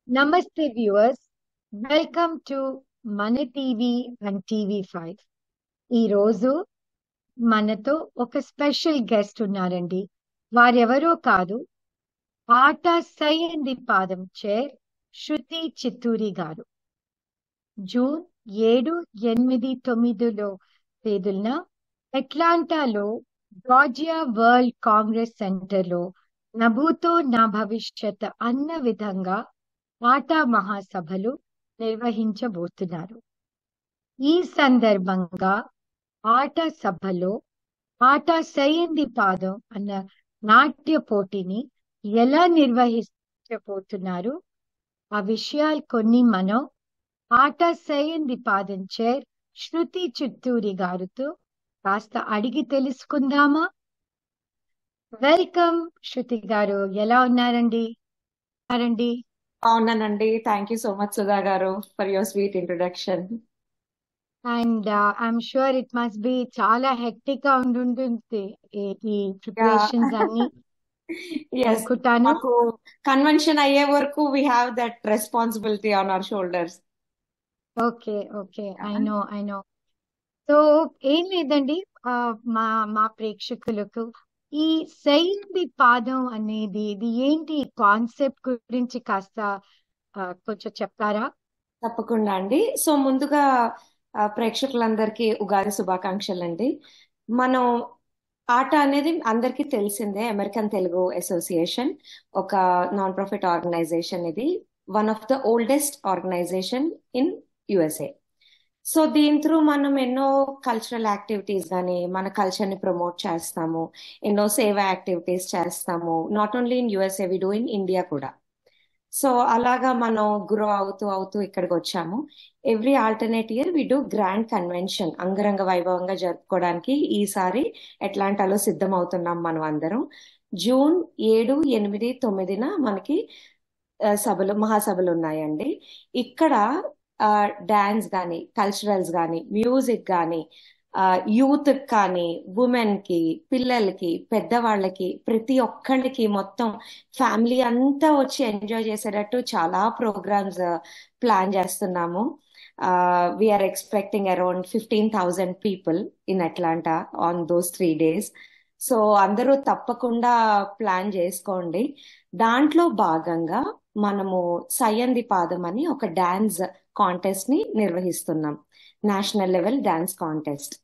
Namaste viewers, welcome to మన TV and TV 5. ఈ రోజు మనతో ఒక స్పెషల్ గెస్ట్ ఉన్నారండి. వారెవరో కాదు, ఆట సయ్యంది పాదం చైర్ శృతి చిత్తూరి గారు. జూన్ 7, 8, 9 తేదీన అట్లాంటాలో జార్జియా వరల్డ్ కాంగ్రెస్ సెంటర్లో నభూతో నా భవిష్యత్ అన్న విధంగా ఆటా మహాసభలు నిర్వహించబోతున్నారు. ఈ సందర్భంగా ఆట సభలో ఆట సయ్యంది పాదం అన్న నాట్య పోటీని ఎలా నిర్వహించబోతున్నారు, ఆ విషయాలు కొన్ని మనం ఆట సయ్యంది పాదం చైర్ శృతి చిత్తూరి గారితో కాస్త అడిగి తెలుసుకుందామా? వెల్కమ్ శృతి గారు, ఎలా ఉన్నారండి? అవునండి. Thank you so much Sudha గారు for your sweet introduction. And I'm sure it must be చాలా హెక్టిక్ గా ఉండుంటుంది ఈ యా ప్రిపరేషన్స్ అన్ని ఎస్, అనుకుంటాను. మాకు కన్వెన్షన్ అయ్యే వరకు we have that responsibility on hour shoulders. Okay okay, I know. So ఏం లేదండి, ఆ, మా మా ప్రేక్షకులకు ఈ సైంది పాదం అనేది ఇది ఏంటి కాన్సెప్ట్ గురించి కాస్త కొంచెం చెప్తారా? తప్పకుండా అండి. సో ముందుగా ప్రేక్షకులందరికీ ఉగాది శుభాకాంక్షలు అండి. మనం ఆట అనేది అందరికీ తెలిసిందే. అమెరికన్ తెలుగు అసోసియేషన్ ఒక నాన్ ప్రాఫిట్ ఆర్గనైజేషన్. ఇది one of the oldest organisation in USA. So దీని త్రూ మనం ఎన్నో కల్చరల్ యాక్టివిటీస్ కానీ మన కల్చర్ని ప్రమోట్ చేస్తాము, ఎన్నో సేవా యాక్టివిటీస్ చేస్తాము. Not only in USA, we do in India కూడా. సో అలాగా మనం గ్రో అవుతూ అవుతూ ఇక్కడికి వచ్చాము. Every alternate year we do grand convention అంగరంగ వైభవంగా జరుపుకోవడానికి ఈసారి అట్లాంటాలో సిద్ధం అవుతున్నాం మనం అందరం. జూన్ 7, 8, 9 మనకి మహాసభలు ఉన్నాయండి. ఇక్కడ డాన్స్ కానీ, కల్చరల్స్ కానీ, మ్యూజిక్ కానీ, యూత్ కానీ, ఉమెన్ కి, పిల్లలకి, పెద్దవాళ్ళకి, ప్రతి ఒక్కళ్ళకి మొత్తం ఫ్యామిలీ అంతా వచ్చి ఎంజాయ్ చేసేటట్టు చాలా ప్రోగ్రామ్స్ ప్లాన్ చేస్తున్నాము. We're expecting around 15,000 people in Atlanta on those 3 days. So అందరూ తప్పకుండా ప్లాన్ చేసుకోండి. దాంట్లో భాగంగా మనము సయ్యంది పాదం అని ఒక డాన్స్ కాంటెస్ట్ ని నిర్వహిస్తున్నాం, national level dance contest.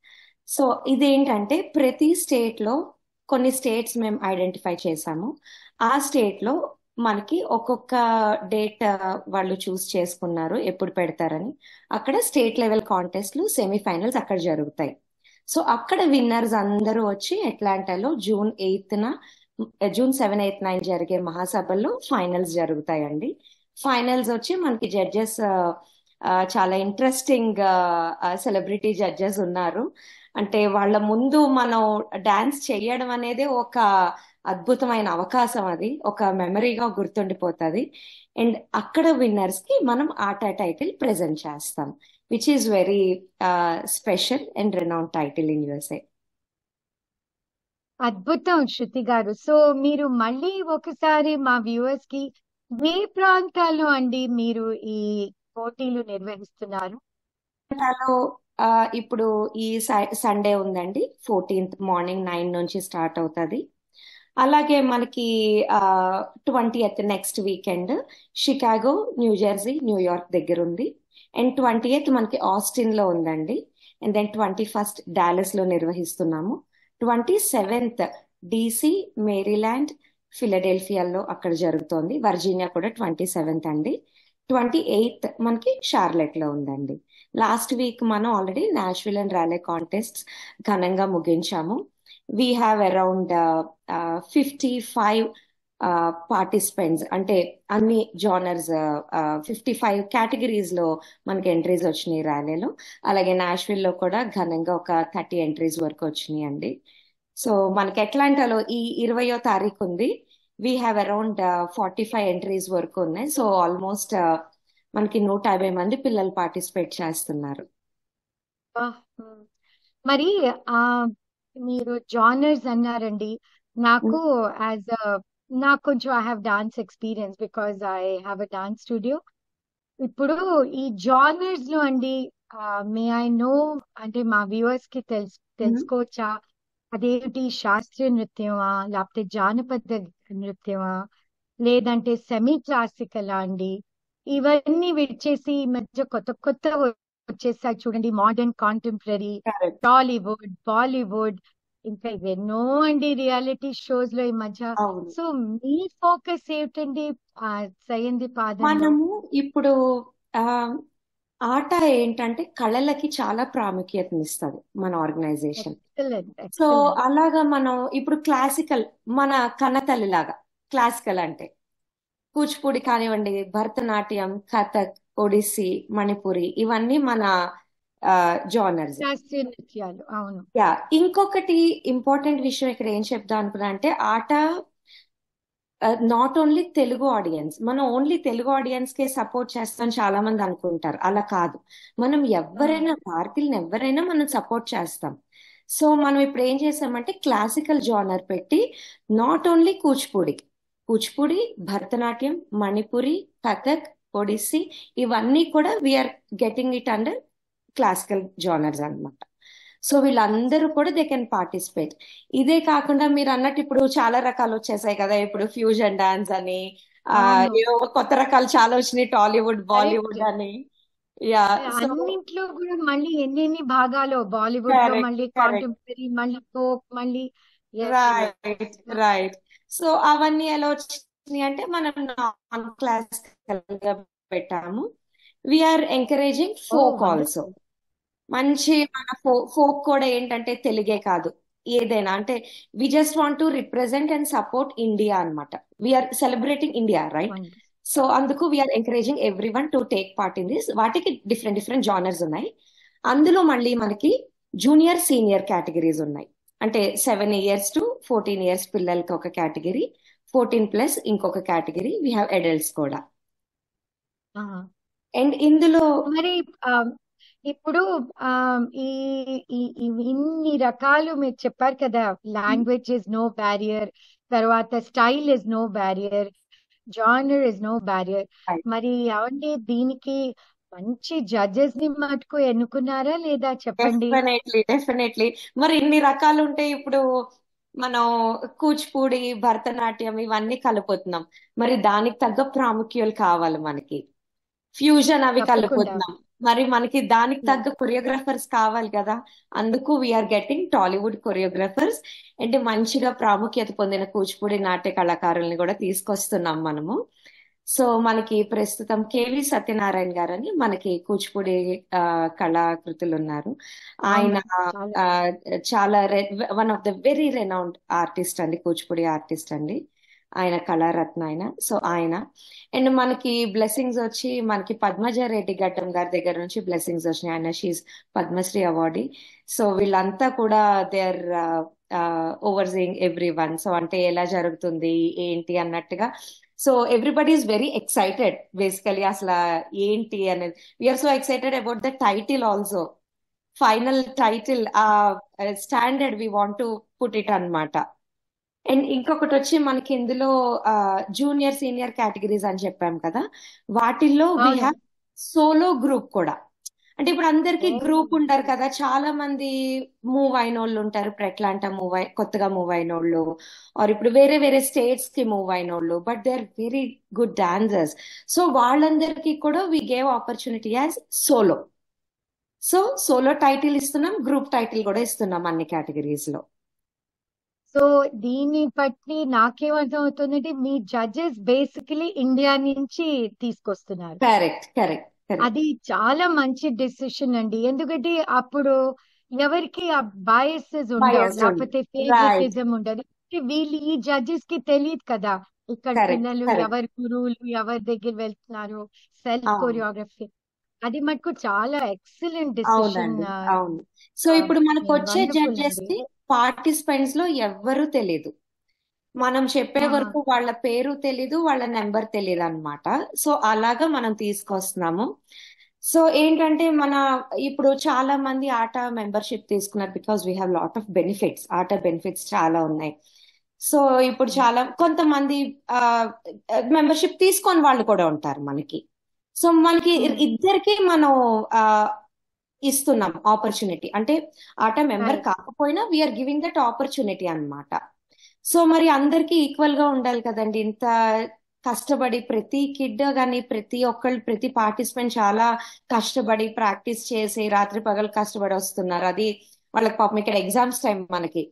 So ఇదేంటంటే ప్రతి స్టేట్ లో కొన్ని స్టేట్స్ మేము ఐడెంటిఫై చేసాము. ఆ స్టేట్ లో మనకి ఒక్కొక్క డేట్ వాళ్ళు చూస్ చేసుకున్నారు ఎప్పుడు పెడతారని. అక్కడ స్టేట్ లెవెల్ కాంటెస్ట్లు, సెమీఫైనల్స్ అక్కడ జరుగుతాయి. సో అక్కడ విన్నర్స్ అందరూ వచ్చి అట్లాంటాలో జూన్ 7, 8, 9 జరిగే మహాసభల్లో ఫైనల్స్ జరుగుతాయండి. ఫైనల్స్ వచ్చి మనకి జడ్జెస్ చాలా ఇంట్రెస్టింగ్ సెలబ్రిటీ జడ్జెస్ ఉన్నారు. అంటే వాళ్ళ ముందు మనం డాన్స్ చేయడం అనేది ఒక అద్భుతమైన అవకాశం, అది ఒక మెమరీగా గుర్తుండిపోతుంది. అండ్ అక్కడ విన్నర్స్ కి మనం ఆట టైటిల్ ప్రెజెంట్ చేస్తాం, which is very special and renowned title in USA. అద్భుతం శృతి గారు. సో మీరు మళ్ళీ ఒకసారి మా వ్యూవర్స్ కి ఏ ప్రాంతాల్లో అండి మీరు ఈ పోటీలు నిర్వహిస్తున్నారు? హలో, ఇప్పుడు ఈ సండే ఉందండి, 14th మార్నింగ్ 9 నుంచి స్టార్ట్ అవుతుంది. అలాగే మనకి 20th next weekend Chicago, New Jersey, New York దగ్గర ఉంది. అండ్ 20th మనకి ఆస్టిన్ లో ఉందండి. అండ్ దెన్ 21st డాలస్ లో నిర్వహిస్తున్నాము. 27th డీసీ, మేరీల్యాండ్, ఫిలడెల్ఫియాలో అక్కడ జరుగుతోంది. వర్జీనియా కూడా 27th అండి. 28th మనకి షార్లెట్ లో ఉందండి. లాస్ట్ వీక్ మనం already Nashville and rally contest ఘనంగా ముగించాము. వీ హ్యావ్ అరౌండ్ 55 పార్టిసిపెంట్స్, అంటే అన్ని జానర్స్, 55 కేటగిరీస్ లో మనకి ఎంట్రీస్ వచ్చినాయి ర్యాలీలో. అలాగే నాష్విల్ లో కూడా ఘనంగా ఒక 30 ఎంట్రీస్ వరకు వచ్చినాయి అండి. సో మనకి అట్లాంటాలో ఈ 20వ తారీఖు ఉంది. వీ హ్యావ్ అరౌండ్ 45 ఎంట్రీస్ వరకు ఉన్నాయి. సో ఆల్మోస్ట్ మనకి 150 మంది పిల్లలు పార్టిసిపేట్ చేస్తున్నారు. మరి మీరు జానర్స్ అన్నారండి. నాకు యాజ్ నాకు కొంచెం I have dance experience because I have a dance studio. ఇప్పుడు ఈ జానర్స్ లో అండి, మే ఐ నో, అంటే మా వ్యూవర్స్ కి తెలుసుకోవచ్చా? అదేంటి, శాస్త్రీయ నృత్యమా, లేకపోతే జానపద నృత్యమా, లేదంటే సెమీ క్లాసికల్ అండి? ఇవన్నీ విడిచేసి ఈ మధ్య కొత్త కొత్త వచ్చేసాయి చూడండి, modern contemporary, correct. Tollywood, Bollywood, ఇంకా ఇవెన్నో అండి రియాలిటీ షోస్ లో ఈ మధ్య. అవును. సో మీ ఫోకస్ ఏమిటండి ఆ సైంది పాదంలో? మనము ఇప్పుడు ఆ ఆట ఏంటంటే కళలకి చాలా ప్రాముఖ్యతనిస్తుంది మన ఆర్గనైజేషన్. Excellent, so excellent. అలాగా మనం ఇప్పుడు క్లాసికల్, మన కన్నతల్లి లాగా క్లాసికల్ అంటే కూచిపూడి కానివ్వండి, భరతనాట్యం, కథక్, ఒడిస్సీ, మణిపురి, ఇవన్నీ మన జానర్స్. శాస్త్రీయ నృత్యాలు, అవును. యా, ఇంకొకటి ఇంపార్టెంట్ విషయం ఇక్కడ ఏం చెప్దాం అనుకున్నా అంటే ఆట నాట్ ఓన్లీ తెలుగు ఆడియన్స్, మనం ఓన్లీ తెలుగు ఆడియన్స్ కే సపోర్ట్ చేస్తాం చాలా మంది అనుకుంటారు. అలా కాదు, మనం ఎవరైనా భారతీయులను ఎవరైనా మనం సపోర్ట్ చేస్తాం. సో మనం ఇప్పుడు ఏం చేసామంటే క్లాసికల్ జానర్ పెట్టి నాట్ ఓన్లీ కూచిపూడి, భరతనాట్యం, మణిపురి, కథక్, ఒడిస్సీ, ఇవన్నీ కూడా we're getting it under classical genres అన్నమాట. సో వీళ్ళందరూ కూడా దే కెన్ పార్టిసిపేట్. ఇదే కాకుండా మీరు అన్నట్టు ఇప్పుడు చాలా రకాలు వచ్చేసాయి కదా, ఇప్పుడు ఫ్యూజన్ డాన్స్ అని, అవును, ఏవో కొత్త రకాలు చాలా వచ్చినాయి, టాలీవుడ్, కరెక్ట్. బాలీవుడ్ అని. యా. సో అన్నింట్లో కూడా మళ్ళీ ఎన్ని భాగాలు, బాలీవుడ్ లో కరెక్ట్, మళ్ళీ కరెక్ట్. కాంటెంపరీ, మళ్ళీ ఫోక్, మళ్ళీ రైట్, రైట్. సో అవన్నీ ఎలా వచ్చినాయి అంటే మనం నాన్ క్లాసికల్ గా పెట్టాము. We're encouraging oh folk also. Wonderful. మంచి మన ఫోక్ కూడా ఏంటంటే తెలుగే కాదు, ఏదైనా అంటే we just want to represent and support India అన్నమాట. We're celebrating India, right? Wonderful. So అందుకు we're encouraging every one to take part in this. వాటికి డిఫరెంట్ డిఫరెంట్ జానర్స్ ఉన్నాయి. అందులో మళ్ళీ మనకి జూనియర్ సీనియర్ కేటగిరీస్ ఉన్నాయి. అంటే 7 years to 14 years పిల్లలకి ఒక కేటగిరీ, 14+ ఇంకొక కేటగిరీ, వీ హ్యావ్ అడల్ట్స్ కూడా. అండ్ ఇందులో మరి ఆ, ఇప్పుడు ఆ, ఈ ఇన్ని రకాలు మీరు చెప్పారు కదా, లాంగ్వేజ్ ఇస్ నో బ్యారియర్, తర్వాత style is no barrier, genre is no barrier. మరి ఏమండి, దీనికి మంచి జడ్జెస్ ని మటుకు ఎన్నుకున్నారా లేదా చెప్పండి? Definitely, definitely. మరి ఇన్ని రకాలు ఉంటే ఇప్పుడు మనం కూచిపూడి, భరతనాట్యం ఇవన్నీ కలుపుతున్నాం, మరి దానికి తగ్గ ప్రాముఖ్యాలు కావాలి మనకి. ఫ్యూజన్ అవి తప్పకుండా. కలుపుతున్నాం, మరి మనకి దానికి తగ్గ కొరియోగ్రాఫర్స్ కావాలి కదా. అందుకు వీఆర్ గెటింగ్ టాలీవుడ్ కొరియోగ్రాఫర్స్ అంటే మంచిగా ప్రాముఖ్యత పొందిన కూచిపూడి నాట్య కళాకారుల్ని కూడా తీసుకొస్తున్నాం మనము. సో మనకి ప్రస్తుతం కేవి సత్యనారాయణ గారు అని మనకి కూచిపూడి కళాకృతులు ఉన్నారు. ఆయన అవును, చాలా. ఆ, చాలా one of the very renowned artist అండి, కూచిపూడి ఆర్టిస్ట్ అండి. ఆయన కళారత్న ఆయన. సో ఆయన అండ్ మనకి బ్లెస్సింగ్స్ వచ్చి మనకి పద్మజారెడ్డి గడ్డం గారి దగ్గర నుంచి బ్లెస్సింగ్స్ వచ్చినాయి. ఆయన షీఈ్ పద్మశ్రీ అవార్డీ. సో వీళ్ళంతా కూడా they are overseeing every one. So అంటే ఎలా జరుగుతుంది ఏంటి అన్నట్టుగా. So everybody is very excited basically. అసలు ఏంటి అనేది, we're so excited about the title also. Final title standard we want to put it అన్నమాట. అండ్ ఇంకొకటి వచ్చి మనకి ఇందులో జూనియర్ సీనియర్ కేటగిరీస్ అని చెప్పాం కదా, వాటిల్లో వీ అవును. హ్యావ్ సోలో గ్రూప్ కూడా. అంటే ఇప్పుడు అందరికి ఓ, గ్రూప్ ఉంటారు కదా, చాలా మంది మూవ్ అయిన వాళ్ళు ఉంటారు. ఇప్పుడు ఎట్లా అంటే కొత్తగా మూవ్ అయిన వాళ్ళు, ఆర్ ఇప్పుడు వేరే వేరే స్టేట్స్ కి మూవ్ అయిన వాళ్ళు, but they are very good dancers. So వాళ్ళందరికీ కూడా we gave opportunity as solo. So solo title ఇస్తున్నాం, గ్రూప్ టైటిల్ కూడా ఇస్తున్నాం అన్ని కేటగిరీస్ లో. సో దీన్ని బట్టి నాకేమర్థం అవుతుందంటే మీ జడ్జెస్ బేసికలీ ఇండియా నుంచి తీసుకొస్తున్నారు. Correct, correct, correct. అది చాలా మంచి డెసిషన్ అండి. ఎందుకంటే అప్పుడు ఎవరికి ఆ బయాసెస్ ఉండవు, బయస్డ్ ఉంది. లేకపోతే రైట్. ఫేవరెటిజం ఉండదు. వీళ్ళు ఈ జడ్జెస్ కి తెలియదు కదా ఇక్కడ కరెక్ట్, పిల్లలు కరెక్ట్. ఎవరి గురువులు ఎవరి దగ్గర వెళ్తున్నారు, సెల్ఫ్ అవును, కొరియోగ్రఫీ. అది మటుకు చాలా ఎక్సలెంట్ డెసిషన్. అవునండి, అవును. సో ఇప్పుడు మనకు వచ్చే వండర్ఫుల్ జడ్జెస్ అండి. కి పార్టిసిపెంట్స్ లో ఎవ్వరూ తెలీదు. మనం చెప్పే ఆహా. వరకు వాళ్ళ పేరు తెలీదు, వాళ్ళ నెంబర్ తెలీదు అన్నమాట. సో అలాగా మనం తీసుకొస్తున్నాము. సో ఏంటంటే మన ఇప్పుడు చాలా మంది ఆట మెంబర్షిప్ తీసుకున్నారు because we have lot of benefits. ఆట బెనిఫిట్స్ చాలా ఉన్నాయి. సో ఇప్పుడు చాలా కొంతమంది మెంబర్షిప్ తీసుకొని వాళ్ళు కూడా ఉంటారు మనకి. సో మనకి ఇద్దరికి మనం ఆ, ఇస్తున్నాం ఆపర్చునిటీ. అంటే ఆట మెంబర్ రైట్. కాకపోయినా వీఆర్ గివింగ్ దట్ ఆపర్చునిటీ అన్నమాట. సో మరి అందరికీ ఈక్వల్ గా ఉండాలి కదండి. ఇంత కష్టపడి ప్రతి కిడ్ కానీ ప్రతి ఒక్కళ్ళు ప్రతి పార్టిసిపెంట్ చాలా కష్టపడి ప్రాక్టీస్ చేసి రాత్రి పగలు కష్టపడి వస్తున్నారు. అది వాళ్ళకి పాపం ఇక్కడ ఎగ్జామ్స్ టైం మనకి.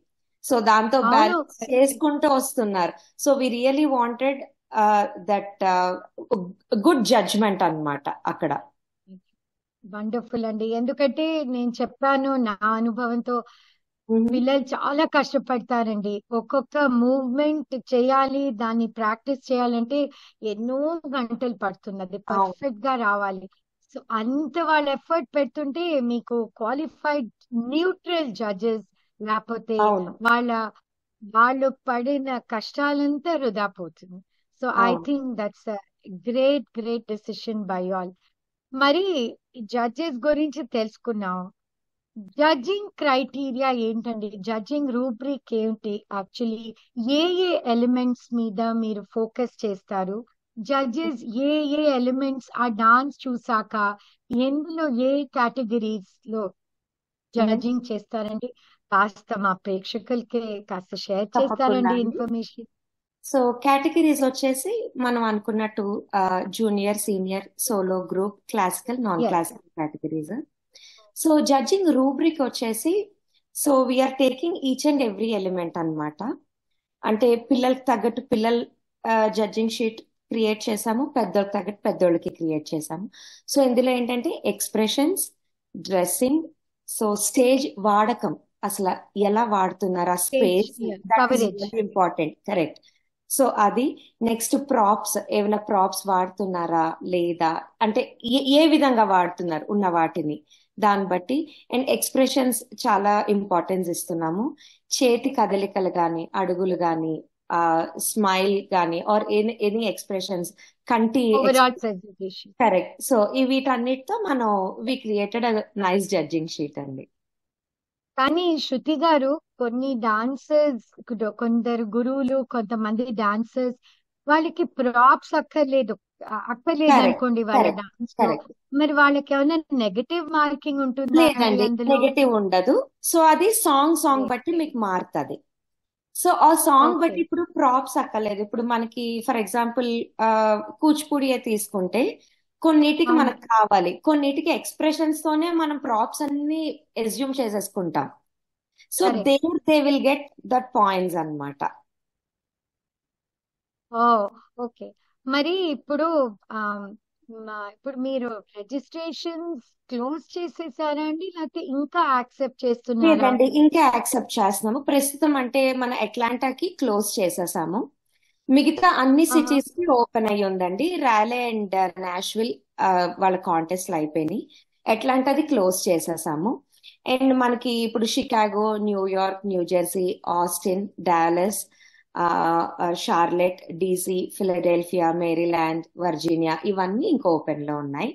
సో దాంతో అవును. బ్యాలెన్స్ చేసుకుంటూ వస్తున్నారు. So we really wanted that good judgement అన్నమాట అక్కడ. వండర్ఫుల్ అండి. ఎందుకంటే నేను చెప్పాను నా అనుభవంతో, పిల్లలు చాలా కష్టపడతారండి. ఒక్కొక్క మూవ్మెంట్ చేయాలి, దాన్ని ప్రాక్టీస్ చేయాలంటే ఎన్నో గంటలు పడుతున్నది అవును పర్ఫెక్ట్ గా రావాలి. సో అంత వాళ్ళు ఎఫర్ట్ పెడుతుంటే మీకు క్వాలిఫైడ్ న్యూట్రల్ జడ్జెస్ లేకపోతే అవును వాళ్ళ వాళ్ళు పడిన కష్టాలంతా వృధా పోతుంది. సో ఐ అవును. Think that's great great decision by all. మరి జడ్జెస్ గురించి తెలుసుకున్నాం. జడ్జింగ్ క్రైటీరియా ఏంటండి? జడ్జింగ్ రూబ్రిక్ ఏంటి? యాక్చువల్లీ ఏ ఏ ఎలిమెంట్స్ మీద మీరు ఫోకస్ చేస్తారు? జడ్జెస్ ఏ ఏ ఎలిమెంట్స్ ఆ డాన్స్ చూసాక ఎందులో ఏ కేటగిరీస్ లో జడ్జింగ్ చేస్తారండి? కాస్త మా ప్రేక్షకులకి కాస్త షేర్ తప్పకుండా చేస్తారండి అండి. ఇన్ఫర్మేషన్? సో కేటగిరీస్ వచ్చేసి మనం అనుకున్నట్టు junior, senior, solo, group, classical, non yes. Classical categories. So judging rubric వచ్చేసి so we're taking each and every element అన్నమాట. అంటే పిల్లలకి తగ్గట్టు పిల్లలు జడ్జింగ్ షీట్ క్రియేట్ చేసాము, పెద్దోళ్ళకి తగ్గట్టు పెద్దోళ్ళకి క్రియేట్ చేసాము. సో ఇందులో ఏంటంటే ఎక్స్ప్రెషన్స్, డ్రెస్సింగ్, సో స్టేజ్ వాడకం, అసలు ఎలా వాడుతున్నారు ఆ stage space, that is coverage. Very important. Correct. So అది. నెక్స్ట్ ప్రాప్స్, ఏమైనా ప్రాప్స్ వాడుతున్నారా లేదా, అంటే ఏ విధంగా వాడుతున్నారు ఉన్న వాటిని దాన్ని బట్టి. అండ్ ఎక్స్ప్రెషన్స్ చాలా ఇంపార్టెన్స్ ఇస్తున్నాము. చేతి కదలికలు కానీ, అడుగులు కానీ, స్మైల్ కానీ, ఆర్ ఎనీ ఎక్స్ప్రెషన్స్, కంటి ఓవరాల్ ప్రెజెంటేషన్. కరెక్ట్. సో ఈ వీటన్నిటితో మనం we created nice judging sheet అండి. కానీ శృతి గారు, కొన్ని డాన్సర్స్, కొందరు గురువులు, కొంతమంది డాన్సర్స్ వాళ్ళకి ప్రాప్స్ అక్కర్లేదు అక్కర్లేదు కరెక్ట్ అనుకోండి వాళ్ళ కరెక్ట్ డాన్స్ లో. కరెక్ట్. మరి వాళ్ళకి ఏమైనా నెగటివ్ మార్కింగ్ ఉంటుందా అండి లేదండి, అందులో? నెగటివ్ ఉండదు. సో అది సాంగ్ బట్టి మీకు మారుతుంది. సో ఆ సాంగ్ ఓకే. బట్టి ఇప్పుడు ప్రాప్స్ అక్కర్లేదు. ఇప్పుడు మనకి ఫర్ ఎగ్జాంపుల్ కూచిపూడియే తీసుకుంటే కొన్నిటికి అవును. మనకు కావాలి, కొన్నిటికి ఎక్స్ప్రెషన్స్ తోనే మనం ప్రాప్స్ అన్ని ఎస్యూమ్ చేసేసుకుంటాం. So correct. They will get that points అన్నమాట. Oh, okay. మరి ఇప్పుడు ఇప్పుడు మీరు రిజిస్ట్రేషన్స్ క్లోజ్ చేసేసారా అండి, లేకపోతే ఇంకా యాక్సెప్ట్ చేస్తున్నారా? లేదండి, ఇంకా యాక్సెప్ట్ చేస్తున్నాము ప్రస్తుతం. అంటే మన అట్లాంటాకి క్లోజ్ చేసేసాము. మిగతా అన్ని ఆహా. సిటీస్ కి ఓపెన్ అయ్యి ఉందండి. ర్యాలే అండ్ నాష్విల్ వాళ్ళ కాంటెస్ట్లు అయిపోయినాయి. అట్లాంటాది క్లోజ్ చేసేసాము. అండ్ మనకి ఇప్పుడు Chicago, New York, New Jersey, Austin, Dallas, Charlotte, DC, Philadelphia, Maryland, Virginia ఇవన్నీ ఇంకా ఓపెన్ లో ఉన్నాయి.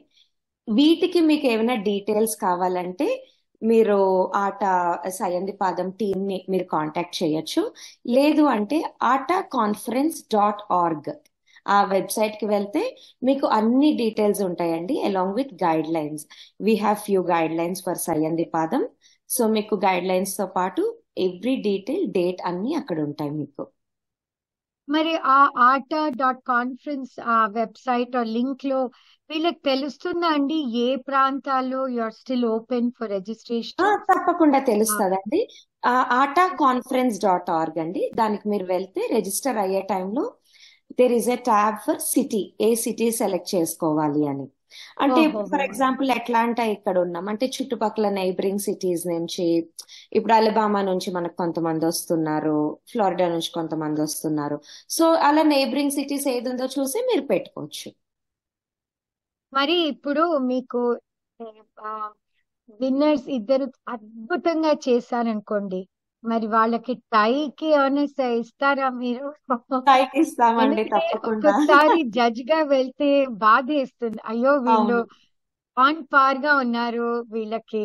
వీటికి మీకు ఏమైనా డీటెయిల్స్ కావాలంటే మీరు ఆట సయందిపాదం టీమ్ ని మీరు కాంటాక్ట్ చేయొచ్చు. లేదు అంటే ATAconference.org ఆ వెబ్సైట్ కి వెళ్తే మీకు అన్ని డీటెయిల్స్ ఉంటాయండి, along with guidelines. We have few guidelines for Sayyandipaadam. So మీకు గైడ్ లైన్స్ తో పాటు ఎవ్రీ డీటెయిల్, డేట్ అన్ని అక్కడ ఉంటాయి మీకు. మరి ఆ ATA.conference ఆ వెబ్సైట్ లింక్ లో వీళ్ళకి తెలుస్తుందా అండి ఏ ప్రాంతాల్లో you are still open for registration? తప్పకుండా తెలుస్తుందండి. ATAconference.org అండి, దానికి మీరు వెళ్తే రిజిస్టర్ అయ్యే టైంలో there is a tab for city, ఏ సిటీ సెలెక్ట్ చేసుకోవాలి అని. అంటే ఇప్పుడు ఫర్ ఎగ్జాంపుల్ అట్లాంటా ఇక్కడ ఉన్నాం అంటే చుట్టుపక్కల నైబరింగ్ సిటీస్ నుంచి, ఇప్పుడు అలబామా నుంచి మనకు కొంతమంది వస్తున్నారు, ఫ్లోరిడా నుంచి కొంతమంది వస్తున్నారు. సో అలా నైబరింగ్ సిటీస్ ఏది ఉందో చూసి మీరు పెట్టుకోవచ్చు. మరి ఇప్పుడు మీకు విన్నర్స్ ఇద్దరు అద్భుతంగా చేశారనుకోండి, మరి వాళ్ళకి టైకి ఏమైనా ఇస్తారా మీరు? టైట్ ఇస్తామండి ఎందుకంటే తప్పకుండా. ఒక్కొక్కసారి జడ్జ్ గా వెళ్తే బాధ వేస్తుంది, అయ్యో వీళ్ళు అవును. ఆన్ పార్ గా ఉన్నారు, వీళ్ళకి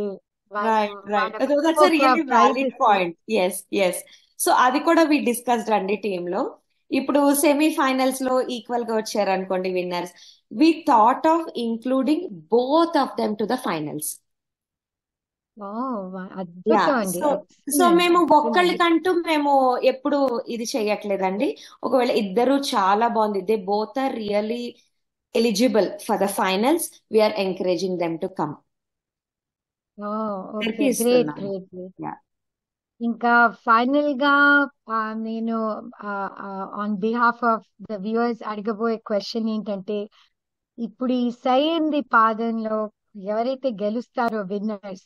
రైట్ రైట్, వాళ్ళకు దట్స్ అ ఒక రియల్లీ ప్రైజ్ వ్యాలిడ్ ఇస్తారు. పాయింట్. Yes yes. సో అది కూడా వి డిస్కస్డ్ అండి టీమ్ లో. ఇప్పుడు సెమీఫైనల్స్ లో ఈక్వల్ గా వచ్చారు అనుకోండి winners, we thought of including both of them to the finals. Oh yeah. అద్భుతం అండి, సో సో ఎక్సలెంట్ మేము ఎక్సలెంట్. ఒక్కళ్ళకంటూ మేము ఎప్పుడు ఇది చెయ్యట్లేదండి. ఒకవేళ ఇద్దరు చాలా బాగుంది, they both are really eligible for the finals, we are encouraging them to come. Oh okay, అందరికి గ్రేట్ ఇస్తున్నాము. Great great. యా. ఇంకా ఫైనల్ గా నేను on behalf of the viewers అడగబోయే క్వశ్చన్ ఏంటంటే, ఇప్పుడు ఈ సైంది పాదంలో ఎవరైతే గెలుస్తారో విన్నర్స్,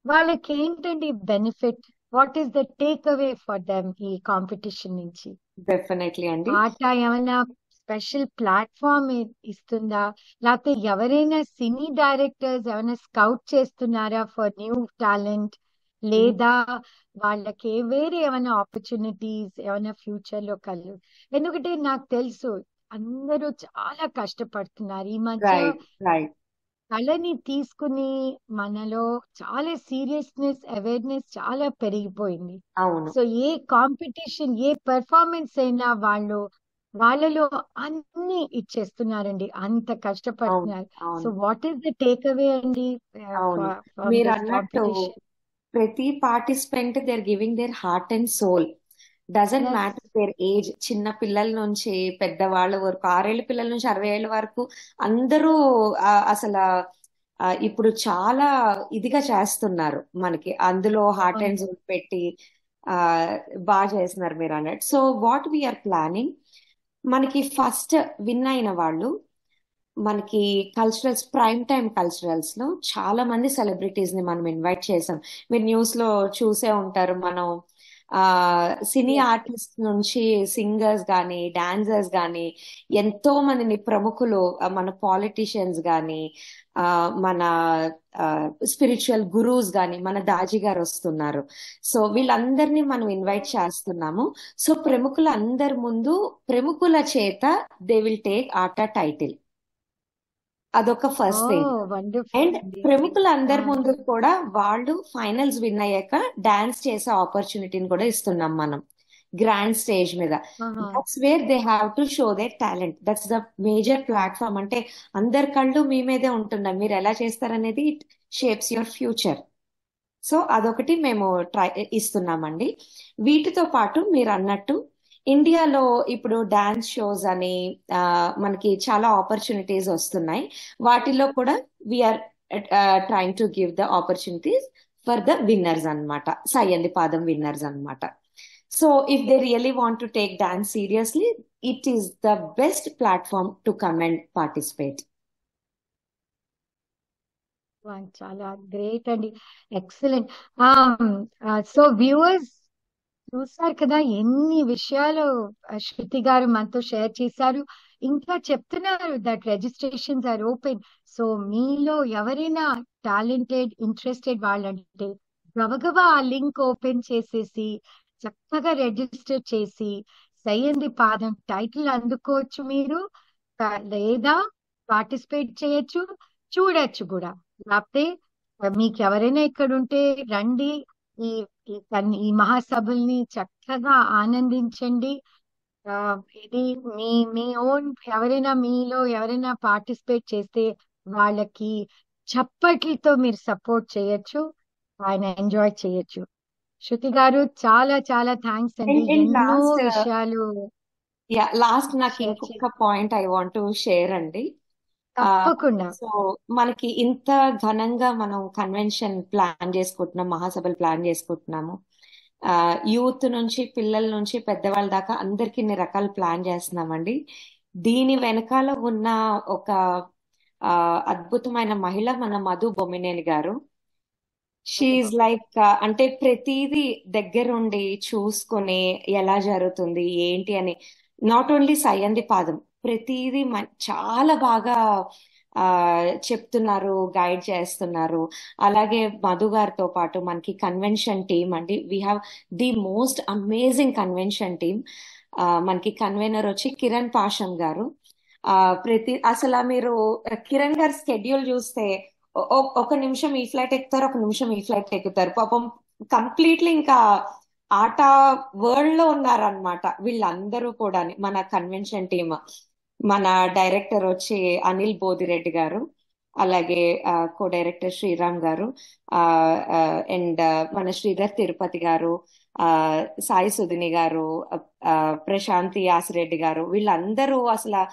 వాళ్ళకి ఏంటండి benefit? What is the take away for them ఈ కాంపిటీషన్ నుంచి? డెఫినెట్లీ అండి. ఆట ఏమైనా స్పెషల్ ప్లాట్ఫామ్ ఇస్తుందా? లేకపోతే ఎవరైనా సినీ డైరెక్టర్స్ ఏమైనా స్కౌట్ చేస్తున్నారా ఫర్ న్యూ టాలెంట్? లేదా వాళ్ళకి వేరే ఏమైనా ఆపర్చునిటీస్ ఏమైనా ఫ్యూచర్ లో ఎందుకంటే నాకు తెలుసు అందరూ చాలా కష్టపడుతున్నారు ఈ మధ్య. Right right. కళని తీసుకుని మనలో చాలా సీరియస్నెస్ అవేర్నెస్ చాలా పెరిగిపోయింది. అవును సో ఏ కాంపిటీషన్ ఏ పెర్ఫార్మెన్స్ అయినా వాళ్ళలో అన్ని ఇచ్చేస్తున్నారండి, అంత అవును కష్టపడుతున్నారు. సో అవును what is the takeaway అండి అవును. ఫ్రమ్ మీరు దిస్ అన్నట్టు కాంపిటీషన్? ప్రతి participant they are giving their heart and soul. Doesn't yes. Matter their age, చిన్న పిల్లల నుంచి పెద్దవాళ్ళ వరకు, 6 ఏళ్ల పిల్లల నుంచి 60 ఏళ్ల వరకు అందరూ అసలు ఇప్పుడు చాలా ఇదిగా చేస్తున్నారు మనకి, అందులో హార్ట్ అండ్ సోల్ పెట్టి ఆ బాగా చేస్తున్నారు మీరు అన్నట్టు. సో వాట్ వీఆర్ ప్లానింగ్, మనకి ఫస్ట్ విన్ అయిన వాళ్ళు మనకి కల్చరల్స్, ప్రైమ్ టైమ్ కల్చరల్స్ లో చాలా మంది సెలబ్రిటీస్ ని మనం ఇన్వైట్ చేసాం. మీరు న్యూస్ లో చూసే ఉంటారు. మనం ఆ సినీ ఎస్. ఆర్టిస్ట్ నుంచి సింగర్స్ గాని, డాన్సర్స్ గాని, ఎంతో మందిని ప్రముఖులు, మన పాలిటిషియన్స్ గాని, మన స్పిరిచువల్ గురూస్ గాని, మన దాజీ గారు వస్తున్నారు. సో వీళ్ళందరినీ మనం ఇన్వైట్ చేస్తున్నాము. సో ప్రముఖుల అందరి ముందు, ప్రముఖుల చేత they will take atta title. అదొక ఓ ఫస్ట్ థింగ్. వండర్ఫుల్ అండ్ అండి. ప్రముఖులందరి ముందు కూడా వాళ్ళు ఫైనల్స్ విన్ అయ్యాక డాన్స్ చేసే ఆపర్చునిటీని కూడా ఇస్తున్నాం మనం గ్రాండ్ స్టేజ్ మీద. That's where they have to show their talent. That's the major platform. అంటే అందరి కళ్ళు మీ మీదే ఉంటున్నారు, మీరు ఎలా చేస్తారనేది it shapes your future. So అదొకటి మేము ట్రై ఇస్తున్నామండి. వీటితో పాటు మీరు అన్నట్టు ఇండియాలో ఇప్పుడు డాన్స్ షోస్ అని మనకి చాలా ఆపర్చునిటీస్ వస్తున్నాయి. వాటిలో కూడా we're trying to give the opportunities for the winners అన్నమాట, సయ్యంది పాదం విన్నర్స్ అన్నమాట. So if they really want to take dance seriously, it is the best platform to come and participate. చాలా great అండి, ఎక్సలెంట్. సో వ్యూవర్స్ చూసారు కదా ఎన్ని విషయాలు శృతి గారు మనతో షేర్ చేశారు. ఇంకా చెప్తున్నారు that registrations are open. So మీలో ఎవరైనా టాలెంటెడ్ ఇంట్రెస్టెడ్ వాళ్ళంటే గబగబా ఆ లింక్ ఓపెన్ చేసేసి చక్కగా రిజిస్టర్ చేసి సయ్యంది పాదం టైటిల్ అందుకోవచ్చు మీరు. లేదా పార్టిసిపేట్ చేయొచ్చు, చూడొచ్చు కూడా. లేకపోతే మీకు ఎవరైనా ఇక్కడ ఉంటే రండి, ఈ ఈ మహాసభల్ని చక్కగా ఆనందించండి. ఆ ఇది మీ మీ ఓన్ ఎవరైనా మీలో ఎవరైనా పార్టిసిపేట్ చేస్తే వాళ్ళకి చప్పట్లతో మీరు సపోర్ట్ చేయొచ్చు, ఆయన ఎంజాయ్ చేయొచ్చు. శృతి గారు చాలా చాలా థ్యాంక్స్ అండి, అండ్ ఎన్నో లాస్ట్, విషయాలు లాస్ట్ నాకు షేర్ ఇంకొక చేసి. Point I want to share అండి. ఆ తప్పకుండా. సో మనకి ఇంత ఘనంగా మనం కన్వెన్షన్ ప్లాన్ చేసుకుంటున్నాం, మహాసభలు ప్లాన్ చేసుకుంటున్నాము. యూత్ నుంచి పిల్లల నుంచి పెద్దవాళ్ళ దాకా అందరికి ఇన్ని రకాల ప్లాన్ చేస్తున్నామండి. దీని వెనకాల ఉన్న ఒక ఆ అద్భుతమైన మహిళ మన మధు బొమ్మినేని గారు. షీఈ్ లైక్, అంటే ప్రతిదీ దగ్గరుండి చూసుకొని ఎలా జరుగుతుంది ఏంటి అని, నాట్ ఓన్లీ సయ్యంది పాదం, ప్రతిదీ చాలా బాగా ఆ చెప్తున్నారు, గైడ్ చేస్తున్నారు. అలాగే మధు గారితో పాటు మనకి కన్వెన్షన్ టీమ్ అండి, we have the most amazing convention team. మనకి కన్వీనర్ వచ్చి కిరణ్ పాషం గారు. ఆ అసలు మీరు కిరణ్ గారి స్కెడ్యూల్ చూస్తే ఒక నిమిషం ఈ ఫ్లైట్ ఎక్కుతారు, ఒక నిమిషం ఈ ఫ్లైట్ ఎక్కుతారు. పాపం కంప్లీట్లీ ఇంకా ఆట వరల్డ్ లో ఉన్నారనమాట వీళ్ళందరూ కూడా. మన కన్వెన్షన్ టీమ్, మన డైరెక్టర్ వచ్చి అనిల్ బోదిరెడ్డి గారు, అలాగే కో డైరెక్టర్ శ్రీరామ్ గారు, అండ్ మన శ్రీధర్ తిరుపతి గారు, ఆ సాయి సుధిని గారు, ఆ, ప్రశాంతి యాసిరెడ్డి గారు, వీళ్ళందరూ అసలు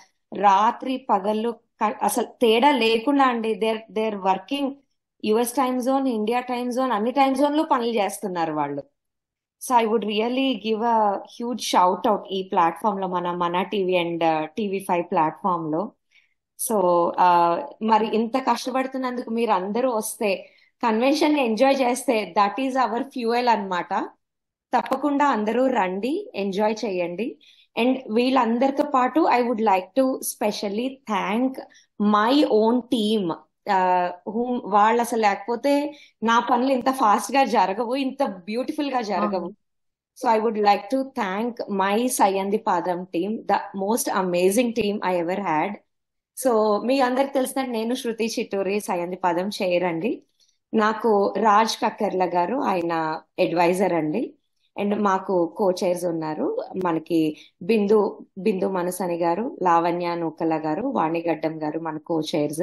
రాత్రి పగళ్ళు అసలు తేడా లేకుండా అండి. They're working US time zone, India time zone, అన్ని టైమ్ జోన్ లో పనులు చేస్తున్నారు వాళ్ళు. So I would really give a huge shout out ఈ ప్లాట్ఫామ్ లో, మన టీవీ అండ్ టీవీ5 ప్లాట్ఫామ్ లో. సో మరి ఇంత కష్టపడుతున్నందుకు మీరు అందరూ వస్తే, కన్వెన్షన్ ఎంజాయ్ చేస్తే, దట్ ఈజ్ అవర్ ఫ్యూయల్ అన్నమాట. తప్పకుండా అందరూ రండి, ఎంజాయ్ చేయండి. అండ్ వీళ్ళందరితో పాటు I would like to specially thank my own team. వాళ్ళు అసలు లేకపోతే నా పనులు ఇంత ఫాస్ట్ గా జరగవు, ఇంత బ్యూటిఫుల్ గా జరగవు. అవును. So I would like to thank my Sayyandi Paadam team, the most amazing team I ever had. So మీ అందరికి తెలిసినట్టు నేను శృతి చిట్టూరి సయ్యంది పాదం చేయరండి. నాకు రాజ్ కక్కర్ల గారు ఆయన అడ్వైజర్ అండి. అండ్ మాకు కో చైర్స్ ఉన్నారు. మనకి బిందు బిందు మనసని గారు, లావణ్య నూకల గారు, వాణిగడ్డం గారు మన కో చైర్స్.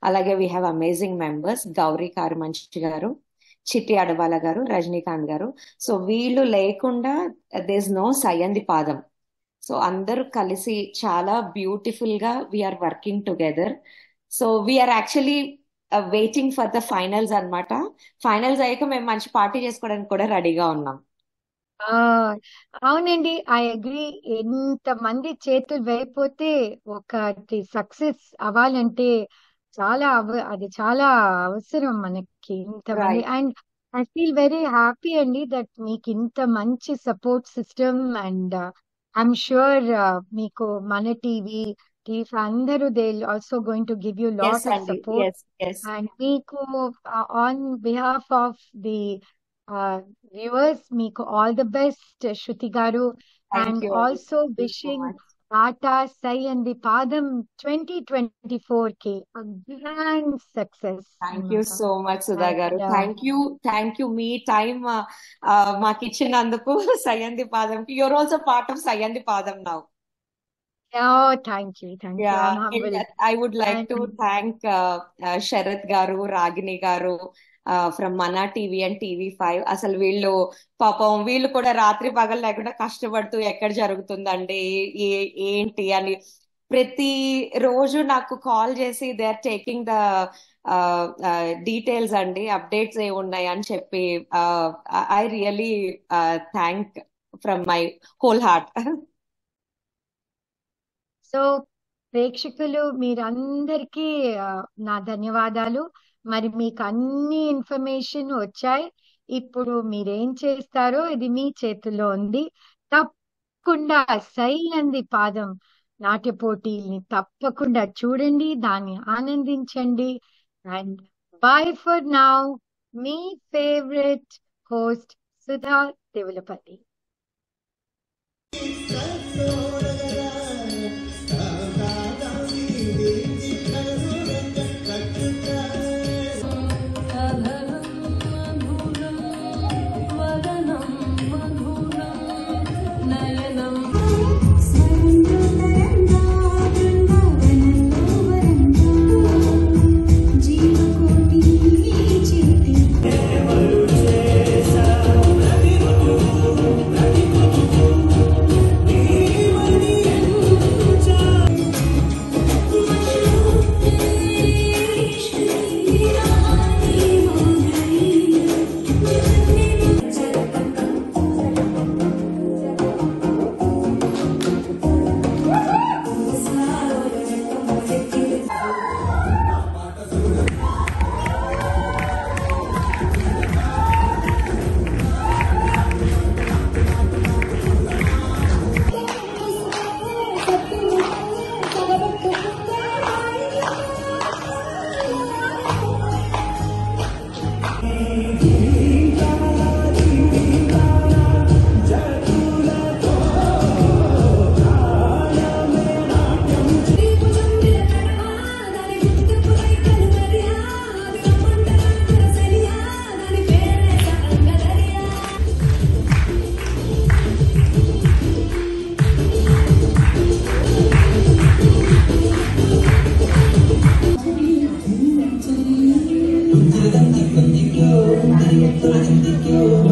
అలాగే we have amazing members, Gauri Karumanchi గారు, చిట్టి అడవాల గారు, రజనీకాంత్ గారు. సో వీళ్ళు లేకుండా దేస్ నో సయ్యంది పాదం. సో అందరూ కలిసి చాలా బ్యూటిఫుల్ గా we're working together. So we're actually waiting for the finals అన్నమాట. ఫైనల్స్ అయ్యాక మేము మంచి పార్టీ చేసుకోవడానికి కూడా రెడీగా ఉన్నాం. ఆ అవునండి, ఐ అగ్రి. ఎంతమంది చేతులు వేయపోతే ఒకటి సక్సెస్ అవ్వాలంటే అది చాలా అవసరం మనకి, ఇంతమంది. Right. And I feel very happy అండి దట్ మీకు ఇంత మంచి support system. And I'm sure మీకు మన టీవీ అందరూ they also going to give us lot of అండి. సపోర్ట్. Yes yes. అండ్ మీకు on behalf of the viewers, మీకు all the best, Shruti garu, thank and you అండి. also thank you so wishing much. Aata Sai and the Padam 2024 ki a grand success thank you అన్నమాట. So much Sudha garu. And thank you మీ time మాకు ఇచ్చినందుకు. సయ్యంది పాదంకి you're also part of Sayyandi Padam now. oh, thank you, yeah. I'm and humbled. I would like to And thank Sharath garu, Ragini గారు from మన TV and TV5. అసలు వీళ్ళు పాపం వీళ్ళు కూడా రాత్రి పగలు లేకుండా కష్టపడుతూ ఎక్కడ జరుగుతుందండి, ఏంటి అని ప్రతి రోజు నాకు కాల్ చేసి they are taking the details అండి, అప్డేట్స్ ఏ ఉన్నాయి అని చెప్పి. I really thank from my whole heart. So ప్రేక్షకులు మీరందరికీ నా ధన్యవాదాలు. మరి మీకు అన్ని ఇన్ఫర్మేషన్ వచ్చాయి. ఇప్పుడు మీరేం చేస్తారో ఇది మీ చేతుల్లో ఉంది. తప్పకుండా సై అంది పాదం నాట్య పోటీల్ని తప్పకుండా చూడండి, దాన్ని ఆనందించండి. అండ్ బై ఫర్ నౌ, మీ ఫేవరెట్ హోస్ట్ సుధా దేవులపల్లి. జీవకోటి చీటి Thank you.